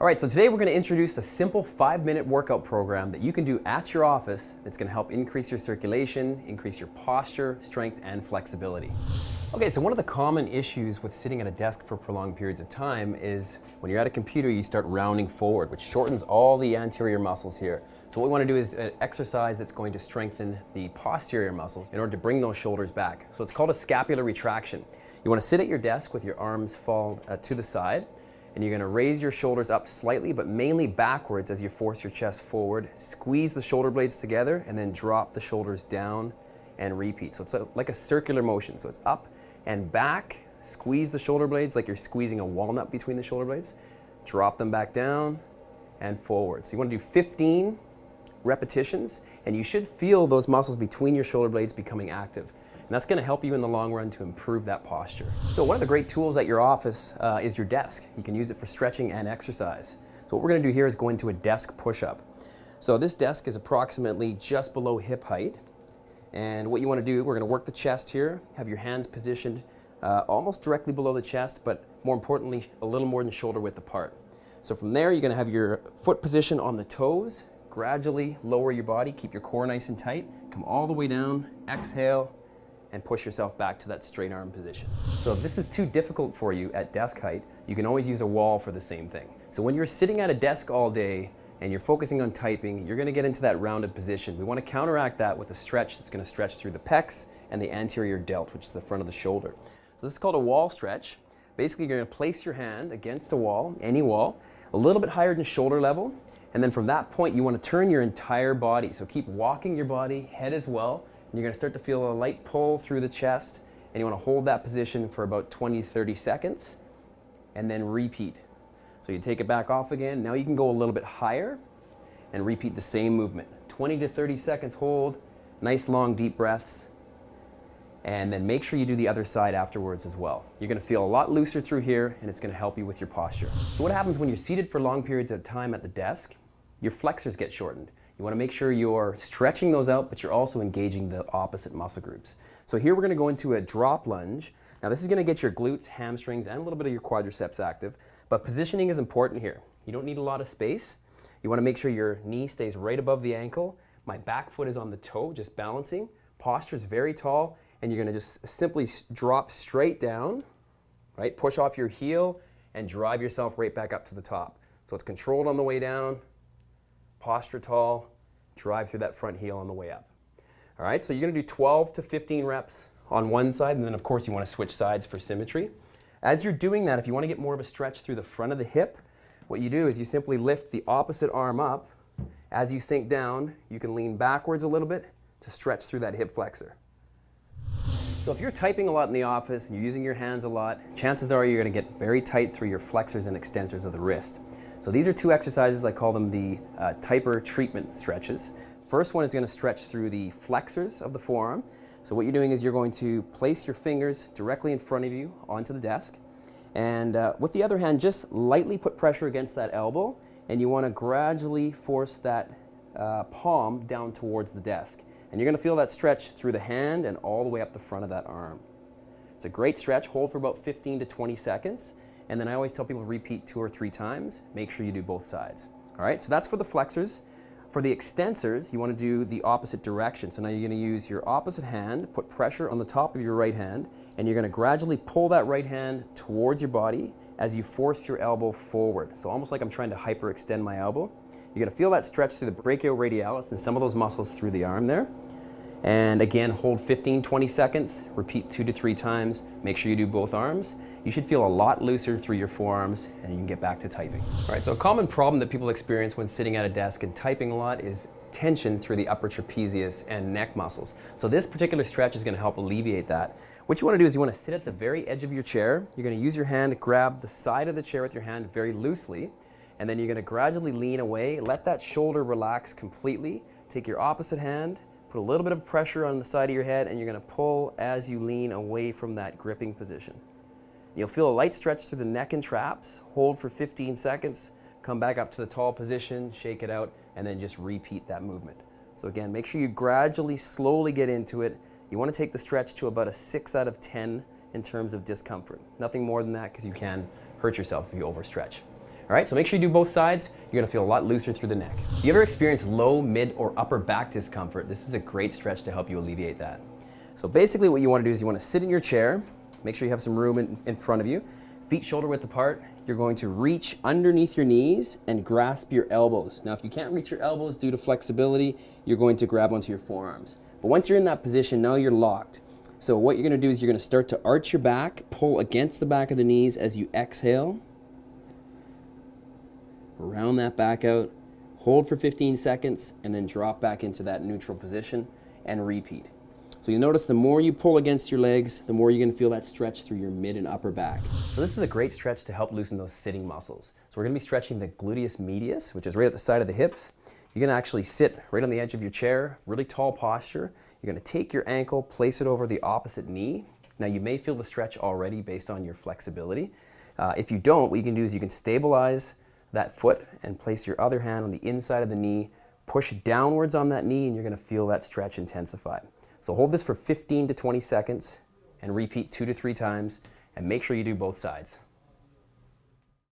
All right, so today we're going to introduce a simple 5-minute workout program that you can do at your office that's going to help increase your circulation, increase your posture, strength, and flexibility. Okay, so one of the common issues with sitting at a desk for prolonged periods of time is when you're at a computer, you start rounding forward, which shortens all the anterior muscles here. So what we want to do is an exercise that's going to strengthen the posterior muscles in order to bring those shoulders back. So it's called a scapular retraction. You want to sit at your desk with your arms fall to the side, and you're going to raise your shoulders up slightly, but mainly backwards as you force your chest forward. Squeeze the shoulder blades together and then drop the shoulders down and repeat. So it's like a circular motion. So it's up and back, squeeze the shoulder blades like you're squeezing a walnut between the shoulder blades. Drop them back down and forward. So you want to do 15 repetitions, and you should feel those muscles between your shoulder blades becoming active. And that's going to help you in the long run to improve that posture. So one of the great tools at your office is your desk. You can use it for stretching and exercise. So what we're going to do here is go into a desk push-up. So this desk is approximately just below hip height. And what you want to do, we're going to work the chest here, have your hands positioned almost directly below the chest, but more importantly, a little more than shoulder width apart. So from there, you're going to have your foot position on the toes, gradually lower your body, keep your core nice and tight, come all the way down, exhale, and push yourself back to that straight arm position. So if this is too difficult for you at desk height, you can always use a wall for the same thing. So when you're sitting at a desk all day and you're focusing on typing, you're gonna get into that rounded position. We wanna counteract that with a stretch that's gonna stretch through the pecs and the anterior delt, which is the front of the shoulder. So this is called a wall stretch. Basically, you're gonna place your hand against a wall, any wall, a little bit higher than shoulder level, and then from that point, you wanna turn your entire body. So keep walking your body, head as well. You're going to start to feel a light pull through the chest, and you want to hold that position for about 20-30 seconds and then repeat. So you take it back off again. Now you can go a little bit higher and repeat the same movement. 20 to 30 seconds hold, nice long deep breaths, and then make sure you do the other side afterwards as well. You're going to feel a lot looser through here, and it's going to help you with your posture. So what happens when you're seated for long periods of time at the desk? Your flexors get shortened. You want to make sure you're stretching those out, but you're also engaging the opposite muscle groups. So here we're going to go into a drop lunge. Now this is going to get your glutes, hamstrings, and a little bit of your quadriceps active, but positioning is important here. You don't need a lot of space. You want to make sure your knee stays right above the ankle. My back foot is on the toe, just balancing. Posture is very tall, and you're going to just simply drop straight down, right? Push off your heel and drive yourself right back up to the top. So it's controlled on the way down, posture tall, drive through that front heel on the way up. All right, so you're gonna do 12 to 15 reps on one side, and then of course you wanna switch sides for symmetry. As you're doing that, if you wanna get more of a stretch through the front of the hip, what you do is you simply lift the opposite arm up. As you sink down, you can lean backwards a little bit to stretch through that hip flexor. So if you're typing a lot in the office and you're using your hands a lot, chances are you're gonna get very tight through your flexors and extensors of the wrist. So these are two exercises, I call them the typer treatment stretches. First one is going to stretch through the flexors of the forearm. So what you're doing is you're going to place your fingers directly in front of you onto the desk. And with the other hand, just lightly put pressure against that elbow, and you want to gradually force that palm down towards the desk. And you're going to feel that stretch through the hand and all the way up the front of that arm. It's a great stretch. Hold for about 15 to 20 seconds. And then I always tell people to repeat 2 or 3 times. Make sure you do both sides. All right, so that's for the flexors. For the extensors, you want to do the opposite direction. So now you're going to use your opposite hand, put pressure on the top of your right hand, and you're going to gradually pull that right hand towards your body as you force your elbow forward. So almost like I'm trying to hyperextend my elbow. You're going to feel that stretch through the brachioradialis and some of those muscles through the arm there. And again, hold 15-20 seconds, repeat 2 to 3 times. Make sure you do both arms. You should feel a lot looser through your forearms, and you can get back to typing. All right, so a common problem that people experience when sitting at a desk and typing a lot is tension through the upper trapezius and neck muscles. So this particular stretch is going to help alleviate that. What you want to do is you want to sit at the very edge of your chair. You're going to use your hand to grab the side of the chair with your hand very loosely, and then you're going to gradually lean away. Let that shoulder relax completely. Take your opposite hand, put a little bit of pressure on the side of your head, and you're going to pull as you lean away from that gripping position. You'll feel a light stretch through the neck and traps. Hold for 15 seconds, come back up to the tall position, shake it out, and then just repeat that movement. So again, make sure you gradually, slowly get into it. You want to take the stretch to about a 6 out of 10 in terms of discomfort. Nothing more than that, because you can hurt yourself if you overstretch. All right, so make sure you do both sides. You're gonna feel a lot looser through the neck. If you ever experience low, mid, or upper back discomfort, this is a great stretch to help you alleviate that. So basically what you wanna do is you wanna sit in your chair, make sure you have some room in front of you, feet shoulder width apart. You're going to reach underneath your knees and grasp your elbows. Now, if you can't reach your elbows due to flexibility, you're going to grab onto your forearms. But once you're in that position, now you're locked. So what you're gonna do is you're gonna start to arch your back, pull against the back of the knees as you exhale. Round that back out, hold for 15 seconds, and then drop back into that neutral position and repeat. So you'll notice the more you pull against your legs, the more you're gonna feel that stretch through your mid and upper back. So this is a great stretch to help loosen those sitting muscles. So we're gonna be stretching the gluteus medius, which is right at the side of the hips. You're gonna actually sit right on the edge of your chair, really tall posture. You're gonna take your ankle, place it over the opposite knee. Now you may feel the stretch already based on your flexibility. If you don't, what you can do is you can stabilize that foot and place your other hand on the inside of the knee, push downwards on that knee, and you're gonna feel that stretch intensify. So hold this for 15 to 20 seconds and repeat 2 to 3 times, and make sure you do both sides.